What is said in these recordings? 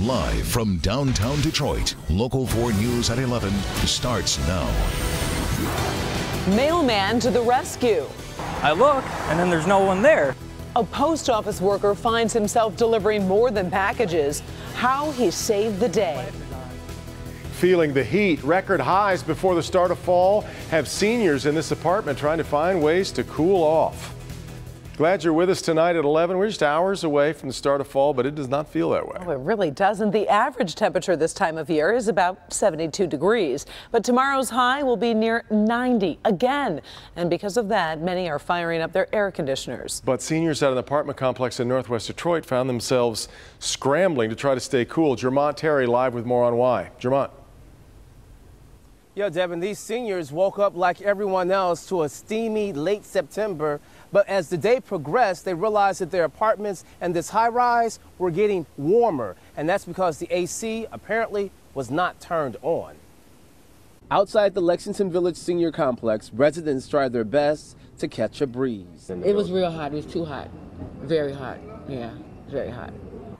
Live from downtown Detroit, Local 4 News at 11 starts now. Mailman to the rescue. I look, and then there's no one there. A post office worker finds himself delivering more than packages. How he saved the day. Feeling the heat, record highs before the start of fall have seniors in this apartment trying to find ways to cool off. Glad you're with us tonight at 11. We're just hours away from the start of fall, but it does not feel that way. Oh, it really doesn't. The average temperature this time of year is about 72 degrees, but tomorrow's high will be near 90 again. And because of that, many are firing up their air conditioners. But seniors at an apartment complex in northwest Detroit found themselves scrambling to try to stay cool. Jermont Terry live with more on why. Jermont. Yeah, Devin, these seniors woke up like everyone else to a steamy late September. But as the day progressed, they realized that their apartments and this high rise were getting warmer. And that's because the AC apparently was not turned on. Outside the Lexington Village Senior Complex, residents tried their best to catch a breeze. It was real hot. It was too hot. Very hot. Yeah, very hot.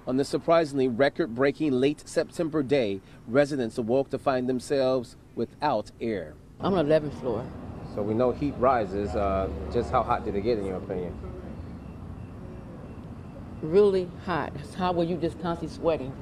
On this surprisingly record-breaking late September day, residents awoke to find themselves without air. I'm on the 11th floor. So we know heat rises. Just how hot did it get in your opinion? Really hot. It's hot where you just constantly sweating.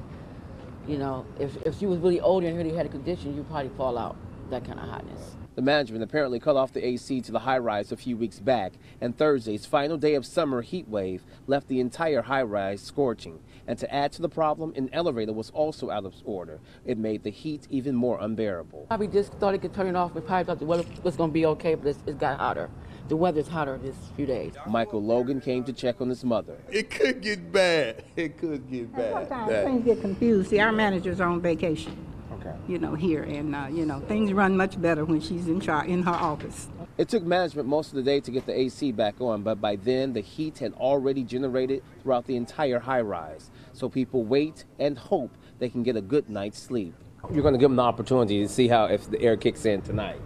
You know, if you was really older and really had a condition, you'd probably fall out. That kind of hotness. The management apparently cut off the AC to the high-rise a few weeks back, and Thursday's final day of summer heat wave left the entire high-rise scorching. And to add to the problem, an elevator was also out of order. It made the heat even more unbearable. Probably just thought it could turn it off. We probably thought the weather was going to be okay, but it got hotter. The weather's hotter this few days. Michael Logan came to check on his mother. It could get bad. It could get bad. Sometimes things get confused. See, our manager's on vacation. Okay. You know, here, and you know, things run much better when she's in her office. It took management most of the day to get the AC back on, but by then the heat had already generated throughout the entire high-rise. So people wait and hope they can get a good night's sleep. You're going to give them the opportunity to see how if the air kicks in tonight.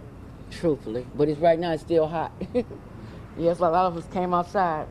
Truthfully, but right now it's still hot. Yes, a lot of us came outside.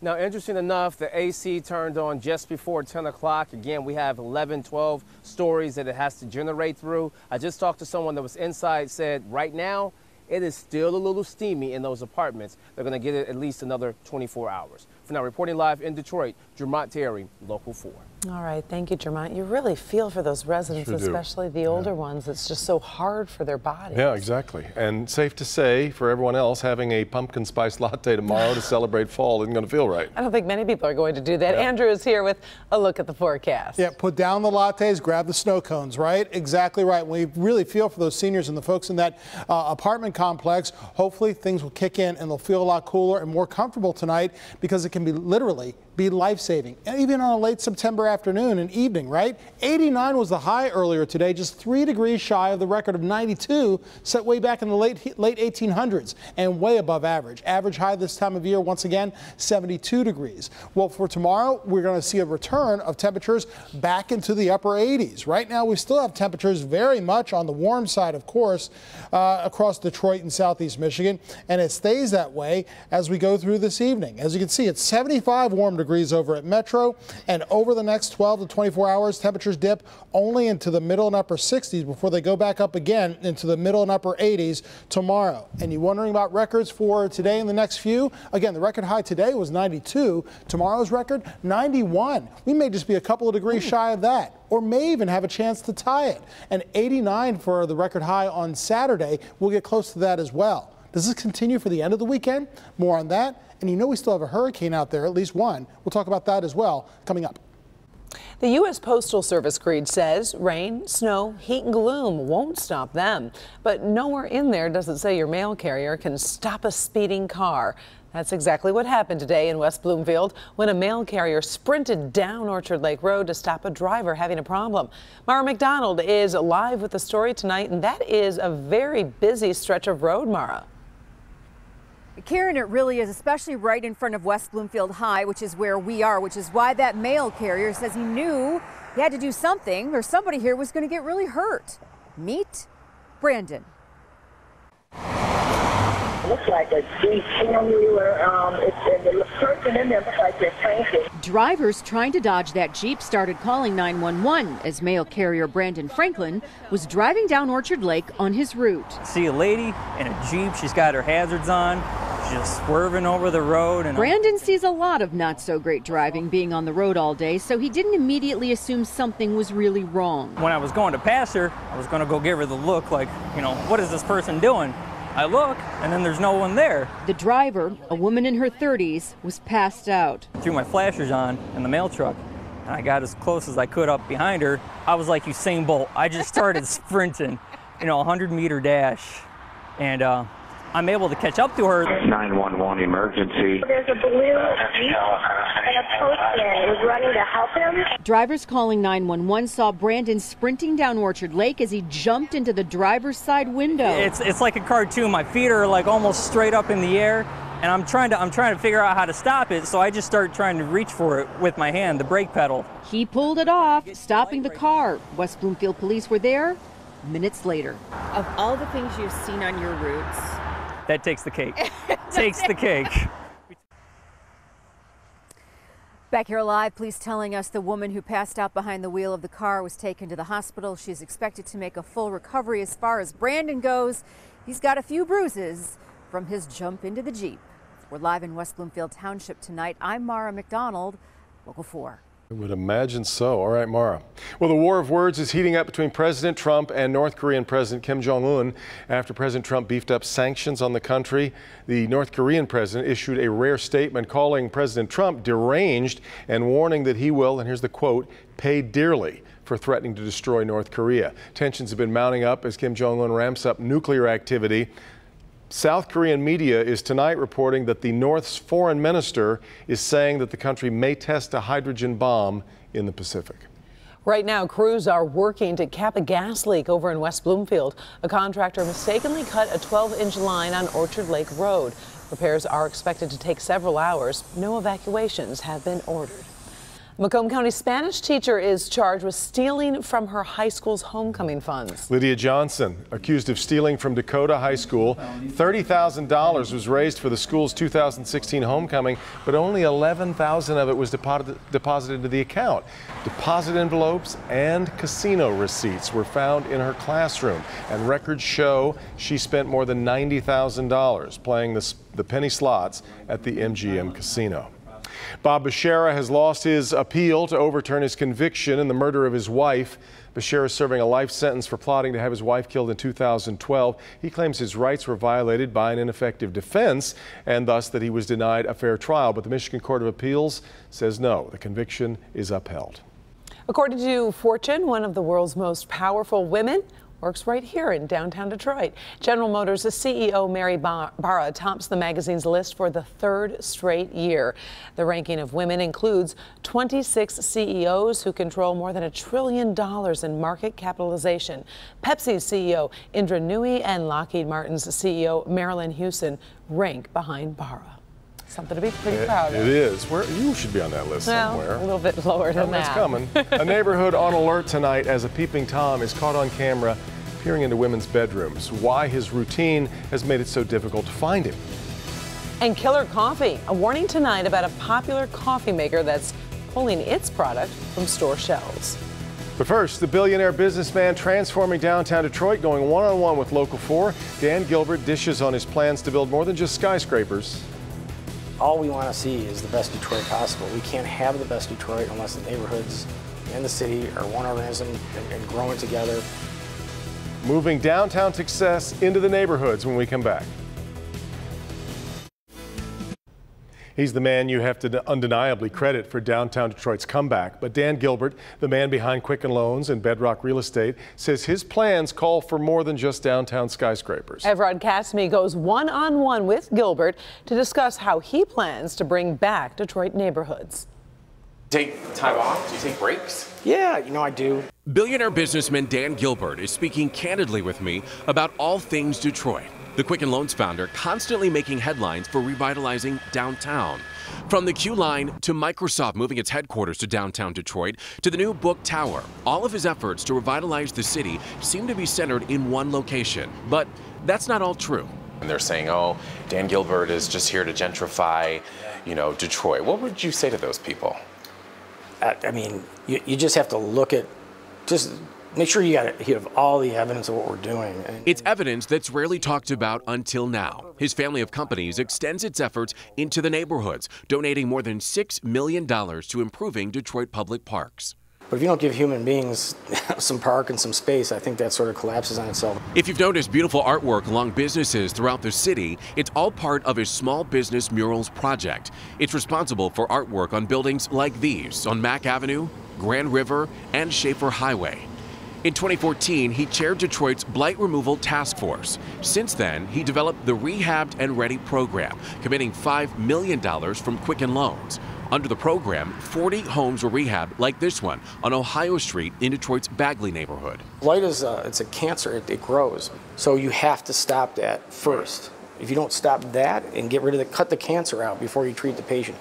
Now, interesting enough, the AC turned on just before 10 o'clock. Again, we have 11, 12 stories that it has to generate through. I just talked to someone that was inside, said right now it is still a little steamy in those apartments. They're going to get it at least another 24 hours. For now, reporting live in Detroit, Jermont Terry, Local 4. All right, thank you, Jermont. You really feel for those residents, especially the older ones. It's just so hard for their bodies. Yeah, exactly. And safe to say, for everyone else, having a pumpkin spice latte tomorrow to celebrate fall isn't going to feel right. I don't think many people are going to do that. Yeah. Andrew is here with a look at the forecast. Yeah, put down the lattes, grab the snow cones, right? Exactly right. We really feel for those seniors and the folks in that apartment complex. Hopefully things will kick in and they'll feel a lot cooler and more comfortable tonight, because it can be literally be life-saving, and even on a late September afternoon and evening, right? 89 was the high earlier today, just 3 degrees shy of the record of 92 set way back in the late 1800s, and way above average. Average high this time of year, once again, 72 degrees. Well, for tomorrow, we're going to see a return of temperatures back into the upper 80s. Right now, we still have temperatures very much on the warm side, of course, across Detroit and southeast Michigan, and it stays that way as we go through this evening. As you can see, it's 75 warm degrees over at Metro, and over the next 12 to 24 hours, temperatures dip only into the middle and upper 60s before they go back up again into the middle and upper 80s tomorrow. And you're wondering about records for today and the next few? Again, the record high today was 92. Tomorrow's record, 91. We may just be a couple of degrees shy of that, or may even have a chance to tie it. And 89 for the record high on Saturday. We'll get close to that as well. Does this continue for the end of the weekend? More on that. And you know we still have a hurricane out there, at least one. We'll talk about that as well coming up. The U.S. Postal Service creed says rain, snow, heat and gloom won't stop them. But nowhere in there does it say your mail carrier can stop a speeding car. That's exactly what happened today in West Bloomfield when a mail carrier sprinted down Orchard Lake Road to stop a driver having a problem. Mara McDonald is live with the story tonight, and that is a very busy stretch of road, Mara. Karen, it really is, especially right in front of West Bloomfield High, which is where we are, which is why that mail carrier says he knew he had to do something or somebody here was going to get really hurt. Meet Brandon. looks like a Jeep four-wheeler. The person in there looks like they're tanking. Drivers trying to dodge that Jeep started calling 911 as mail carrier Brandon Franklin was driving down Orchard Lake on his route. See a lady in a Jeep, she's got her hazards on, she's just swerving over the road. And Brandon sees a lot of not so great driving being on the road all day, so he didn't immediately assume something was really wrong. When I was going to pass her, I was going to go give her the look like, what is this person doing? I look, and then there's no one there. The driver, a woman in her 30s, was passed out. I threw my flashers on in the mail truck, and I got as close as I could up behind her. I was like Usain Bolt. I just started sprinting, 100-meter dash, and I'm able to catch up to her. 911 emergency. There's a blue Jeep and a postman was running to help him. Drivers calling 911 saw Brandon sprinting down Orchard Lake as he jumped into the driver's side window. It's like a cartoon. My feet are like almost straight up in the air, and I'm trying to figure out how to stop it. So I just start trying to reach for it with my hand, the brake pedal. He pulled it off, stopping the car. West Bloomfield police were there minutes later. Of all the things you've seen on your routes, that takes the cake. Takes the cake. Back here live, police telling us the woman who passed out behind the wheel of the car was taken to the hospital. She's expected to make a full recovery. As far as Brandon goes, he's got a few bruises from his jump into the Jeep. We're live in West Bloomfield Township tonight. I'm Mara McDonald, Local 4. I would imagine so. All right, Mara. Well, the war of words is heating up between President Trump and North Korean President Kim Jong-un after President Trump beefed up sanctions on the country. The North Korean president issued a rare statement calling President Trump deranged and warning that he will, and here's the quote, pay dearly for threatening to destroy North Korea. Tensions have been mounting up as Kim Jong-un ramps up nuclear activity. South Korean media is tonight reporting that the North's foreign minister is saying that the country may test a hydrogen bomb in the Pacific. Right now, crews are working to cap a gas leak over in West Bloomfield. A contractor mistakenly cut a 12-inch line on Orchard Lake Road. Repairs are expected to take several hours. No evacuations have been ordered. Macomb County Spanish teacher is charged with stealing from her high school's homecoming funds. Lydia Johnson, accused of stealing from Dakota High School. $30,000 was raised for the school's 2016 homecoming, but only $11,000 of it was deposited into the account. Deposit envelopes and casino receipts were found in her classroom, and records show she spent more than $90,000 playing the penny slots at the MGM casino. Bob Beshara has lost his appeal to overturn his conviction in the murder of his wife. Beshara is serving a life sentence for plotting to have his wife killed in 2012. He claims his rights were violated by an ineffective defense and thus that he was denied a fair trial. But the Michigan Court of Appeals says no, the conviction is upheld. According to Fortune, one of the world's most powerful women works right here in downtown Detroit. General Motors' CEO Mary Barra tops the magazine's list for the third straight year. The ranking of women includes 26 CEOs who control more than $1 trillion in market capitalization. Pepsi's CEO Indra Nooyi and Lockheed Martin's CEO Marilyn Houston rank behind Barra. Something to be pretty proud of. It is. You should be on that list somewhere. A little bit lower than that. It's coming. A neighborhood on alert tonight as a peeping Tom is caught on camera peering into women's bedrooms. Why his routine has made it so difficult to find him. And Killer Coffee, a warning tonight about a popular coffee maker that's pulling its product from store shelves. But first, the billionaire businessman transforming downtown Detroit, going one-on-one with Local 4. Dan Gilbert dishes on his plans to build more than just skyscrapers. All we want to see is the best Detroit possible. We can't have the best Detroit unless the neighborhoods and the city are one organism and growing together. Moving downtown success into the neighborhoods when we come back. He's the man you have to undeniably credit for downtown Detroit's comeback. But Dan Gilbert, the man behind Quicken Loans and Bedrock Real Estate, says his plans call for more than just downtown skyscrapers. Evrod Kasmi goes one-on-one with Gilbert to discuss how he plans to bring back Detroit neighborhoods. Take time off? Do you take breaks? Yeah, I do. Billionaire businessman Dan Gilbert is speaking candidly with me about all things Detroit. The Quicken Loans founder constantly making headlines for revitalizing downtown. From the Q Line to Microsoft moving its headquarters to downtown Detroit to the new Book Tower, all of his efforts to revitalize the city seem to be centered in one location. But that's not all true. And they're saying, oh, Dan Gilbert is just here to gentrify, you know, Detroit. What would you say to those people? I mean, you just have to look at, just make sure you have all the evidence of what we're doing. It's evidence that's rarely talked about until now. His family of companies extends its efforts into the neighborhoods, donating more than $6 million to improving Detroit public parks. But if you don't give human beings some park and some space, I think that sort of collapses on itself. If you've noticed beautiful artwork along businesses throughout the city, it's all part of his Small Business Murals project. It's responsible for artwork on buildings like these on Mack Avenue, Grand River, and Schaefer Highway. In 2014, he chaired Detroit's Blight Removal Task Force. Since then, he developed the Rehabbed and Ready program, committing $5 million from Quicken Loans. Under the program, 40 homes were rehabbed like this one on Ohio Street in Detroit's Bagley neighborhood. Blight is it's a cancer, it grows. So you have to stop that first. If you don't stop that and get rid of cut the cancer out before you treat the patient.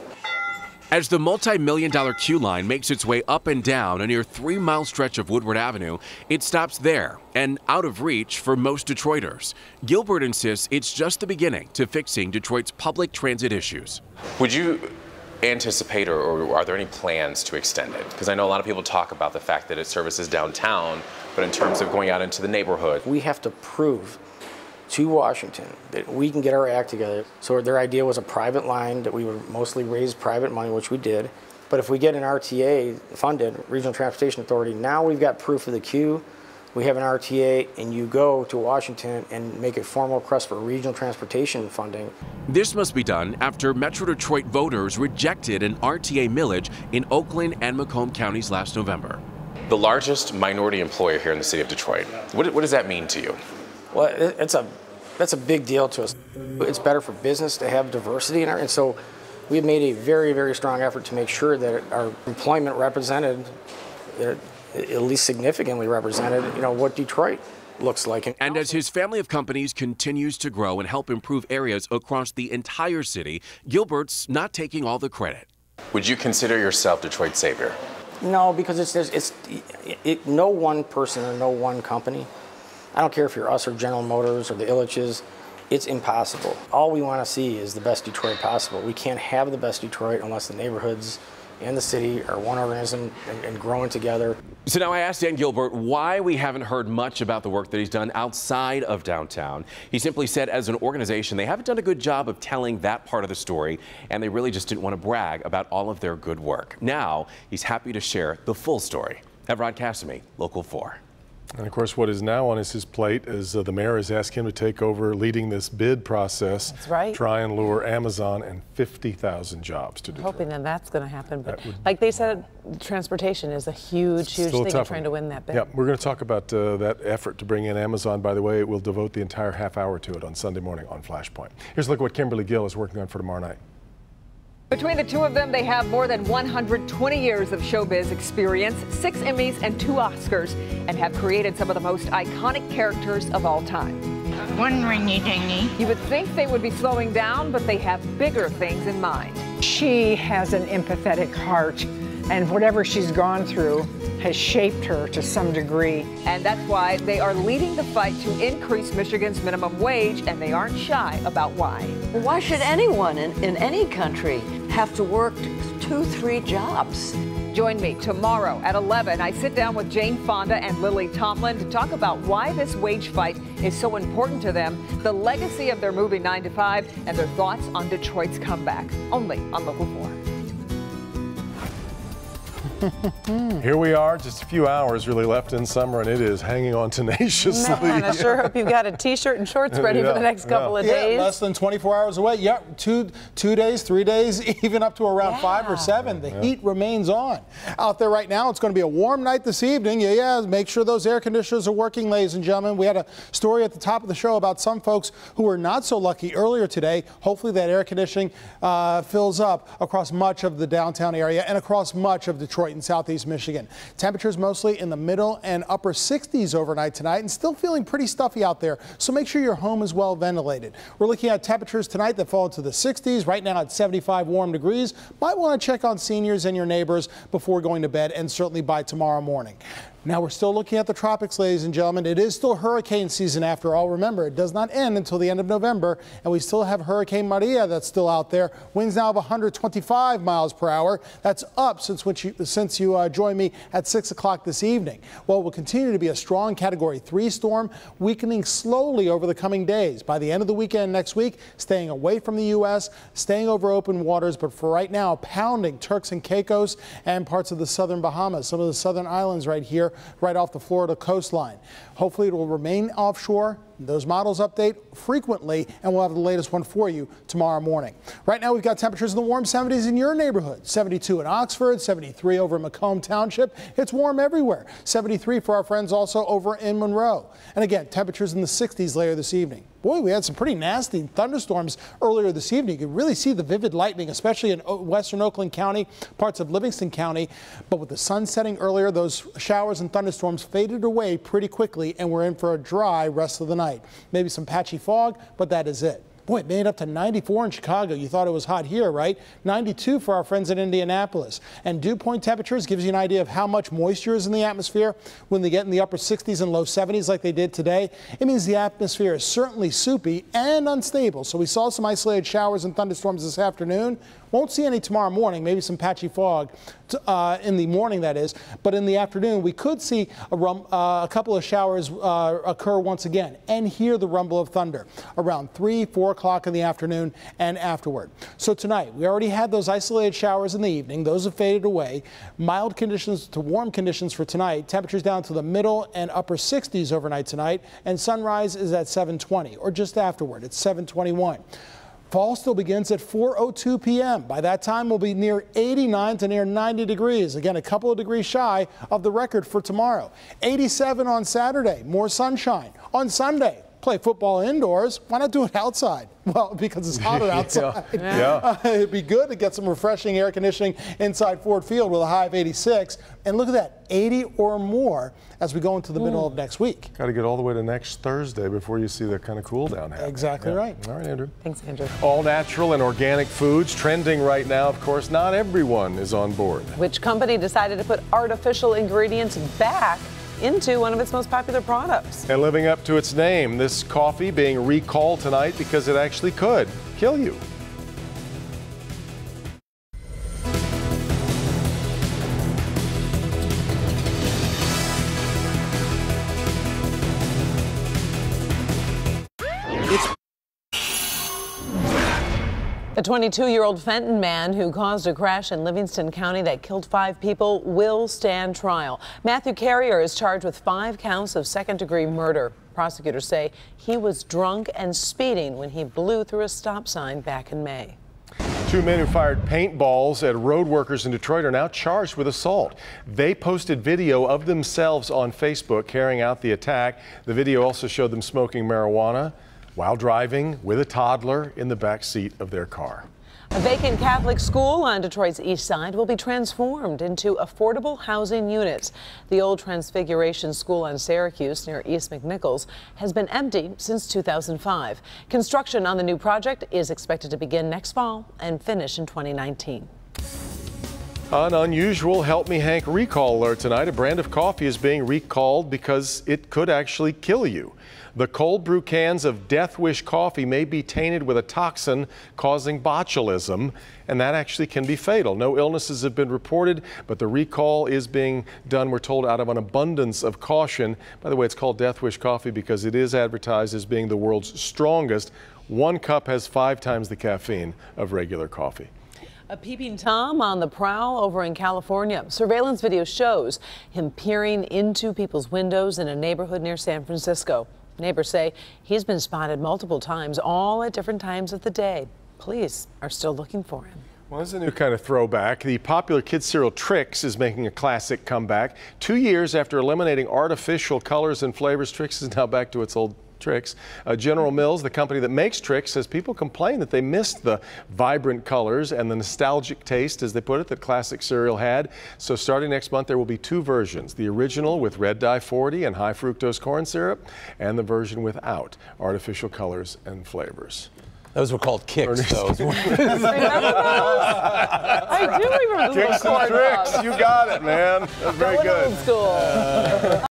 As the multi-million-dollar queue line makes its way up and down a near 3-mile stretch of Woodward Avenue, it stops there and out of reach for most Detroiters. Gilbert insists it's just the beginning to fixing Detroit's public transit issues. Would you anticipate or are there any plans to extend it? Because I know a lot of people talk about the fact that it services downtown, but in terms of going out into the neighborhood. We have to prove to Washington that we can get our act together. So their idea was a private line that we would mostly raise private money, which we did. But if we get an RTA funded, Regional Transportation Authority, now we've got proof of the queue. We have an RTA, and you go to Washington and make a formal request for regional transportation funding. This must be done after Metro Detroit voters rejected an RTA millage in Oakland and Macomb counties last November. The largest minority employer here in the city of Detroit. What does that mean to you? Well, that's a big deal to us. It's better for business to have diversity in and so we've made a very, very strong effort to make sure that our employment represented, at least significantly represented, you know, what Detroit looks like. And as his family of companies continues to grow and help improve areas across the entire city, Gilbert's not taking all the credit. Would you consider yourself Detroit's savior? No, because no one person or no one company. I don't care if you're us or General Motors or the Illiches, it's impossible. All we want to see is the best Detroit possible. We can't have the best Detroit unless the neighborhoods and the city are one organism and growing together. So now I asked Dan Gilbert why we haven't heard much about the work that he's done outside of downtown. He simply said as an organization, they haven't done a good job of telling that part of the story, and they really just didn't want to brag about all of their good work. Now he's happy to share the full story. Evrod Cassimy, Local 4. And of course, what is now on his plate is the mayor has asked him to take over leading this bid process. That's right. Try and lure Amazon and 50,000 jobs to Detroit. Hoping that that's going to happen. But like they said, transportation is a huge thing in trying to win that bid. Yeah, we're going to talk about that effort to bring in Amazon. By the way, we'll devote the entire half hour to it on Sunday morning on Flashpoint. Here's a look at what Kimberly Gill is working on for tomorrow night. Between the two of them, they have more than 120 years of showbiz experience, 6 Emmys and 2 Oscars, and have created some of the most iconic characters of all time. One ringy dingy. You would think they would be slowing down, but they have bigger things in mind. She has an empathetic heart, and whatever she's gone through has shaped her to some degree. And that's why they are leading the fight to increase Michigan's minimum wage, and they aren't shy about why. Why should anyone in any country have to work 2-3 jobs? Join me tomorrow at 11. I sit down with Jane Fonda and Lily Tomlin to talk about why this wage fight is so important to them, the legacy of their movie 9 to 5, and their thoughts on Detroit's comeback. Only on Local 4. Here we are, just a few hours really left in summer, and it is hanging on tenaciously. Man, I sure hope you've got a t-shirt and shorts ready for the next couple of days. Less than 24 hours away. Yeah, two days, 3 days, even up to around 5 or 7. The heat remains on. Out there right now, it's going to be a warm night this evening. Make sure those air conditioners are working, ladies and gentlemen. We had a story at the top of the show about some folks who were not so lucky earlier today. Hopefully that air conditioning fills up across much of the downtown area and across much of Detroit and Southeast Michigan. Temperatures mostly in the middle and upper 60s overnight tonight, and still feeling pretty stuffy out there, so make sure your home is well ventilated. We're looking at temperatures tonight that fall into the 60s, right now at 75 warm degrees. Might want to check on seniors and your neighbors before going to bed, and certainly by tomorrow morning. Now we're still looking at the tropics, ladies and gentlemen. It is still hurricane season after all. Remember, it does not end until the end of November, and we still have Hurricane Maria that's still out there. Winds now of 125 miles per hour. That's up since you joined me at 6 o'clock this evening. Well, it will continue to be a strong Category 3 storm, weakening slowly over the coming days. By the end of the weekend next week, staying away from the U.S., staying over open waters, but for right now, pounding Turks and Caicos and parts of the southern Bahamas, some of the southern islands right here, right off the Florida coastline. Hopefully it will remain offshore. Those models update frequently, and we'll have the latest one for you tomorrow morning. Right now, we've got temperatures in the warm 70s in your neighborhood. 72 in Oxford, 73 over in Macomb Township. It's warm everywhere. 73 for our friends also over in Monroe. And again, temperatures in the 60s later this evening. Boy, we had some pretty nasty thunderstorms earlier this evening. You could really see the vivid lightning, especially in western Oakland County, parts of Livingston County. But with the sun setting earlier, those showers and thunderstorms faded away pretty quickly, and we're in for a dry rest of the night. Maybe some patchy fog, but that is it. Boy, it made it up to 94 in Chicago. You thought it was hot here, right? 92 for our friends in Indianapolis. And dew point temperatures gives you an idea of how much moisture is in the atmosphere. When they get in the upper 60s and low 70s like they did today, it means the atmosphere is certainly soupy and unstable. So we saw some isolated showers and thunderstorms this afternoon. Won't see any tomorrow morning, maybe some patchy fog in the morning, that is. But in the afternoon, we could see a couple of showers occur once again and hear the rumble of thunder around 3, 4 o'clock in the afternoon and afterward. So tonight, we already had those isolated showers in the evening. Those have faded away. Mild conditions to warm conditions for tonight. Temperatures down to the middle and upper 60s overnight tonight. And sunrise is at 7:20 or just afterward. It's 7:21. Fall still begins at 4:02 p.m. By that time, we'll be near 89 to near 90 degrees. Again, a couple of degrees shy of the record for tomorrow. 87 on Saturday, more sunshine. On Sunday, play football indoors. Why not do it outside? Well, because it's hotter outside. It'd be good to get some refreshing air conditioning inside Ford Field with a high of 86. And look at that, 80 or more as we go into the middle of next week. Got to get all the way to next Thursday before you see that kind of cool down happen. Exactly right. All right, Andrew. Thanks, Andrew. All natural and organic foods trending right now. Of course, not everyone is on board. Which company decided to put artificial ingredients back into one of its most popular products? And living up to its name, this coffee being recalled tonight because it actually could kill you. The 22-year-old Fenton man who caused a crash in Livingston County that killed 5 people will stand trial. Matthew Carrier is charged with 5 counts of second-degree murder. Prosecutors say he was drunk and speeding when he blew through a stop sign back in May. 2 men who fired paintballs at road workers in Detroit are now charged with assault. They posted video of themselves on Facebook carrying out the attack. The video also showed them smoking marijuana while driving with a toddler in the back seat of their car. A vacant Catholic school on Detroit's east side will be transformed into affordable housing units. The old Transfiguration School on Syracuse near East McNichols has been empty since 2005. Construction on the new project is expected to begin next fall and finish in 2019. An unusual Help Me Hank recall alert tonight. A brand of coffee is being recalled because it could actually kill you. The cold brew cans of Death Wish coffee may be tainted with a toxin causing botulism, and that actually can be fatal. No illnesses have been reported, but the recall is being done, we're told, out of an abundance of caution. By the way, it's called Death Wish coffee because it is advertised as being the world's strongest. 1 cup has 5 times the caffeine of regular coffee. A peeping Tom on the prowl over in California. Surveillance video shows him peering into people's windows in a neighborhood near San Francisco. Neighbors say he's been spotted multiple times, all at different times of the day. Police are still looking for him. Well, this is a new kind of throwback. The popular kids cereal Trix is making a classic comeback. 2 years after eliminating artificial colors and flavors, Trix is now back to its old tricks. General Mills, the company that makes Trix, says people complain that they missed the vibrant colors and the nostalgic taste, as they put it, that classic cereal had. So starting next month, there will be 2 versions, the original with red dye 40 and high fructose corn syrup, and the version without artificial colors and flavors. Those were called kicks, those. Remember those? I do remember those. Kicks and tricks. You got it, man. That's very good. Old school.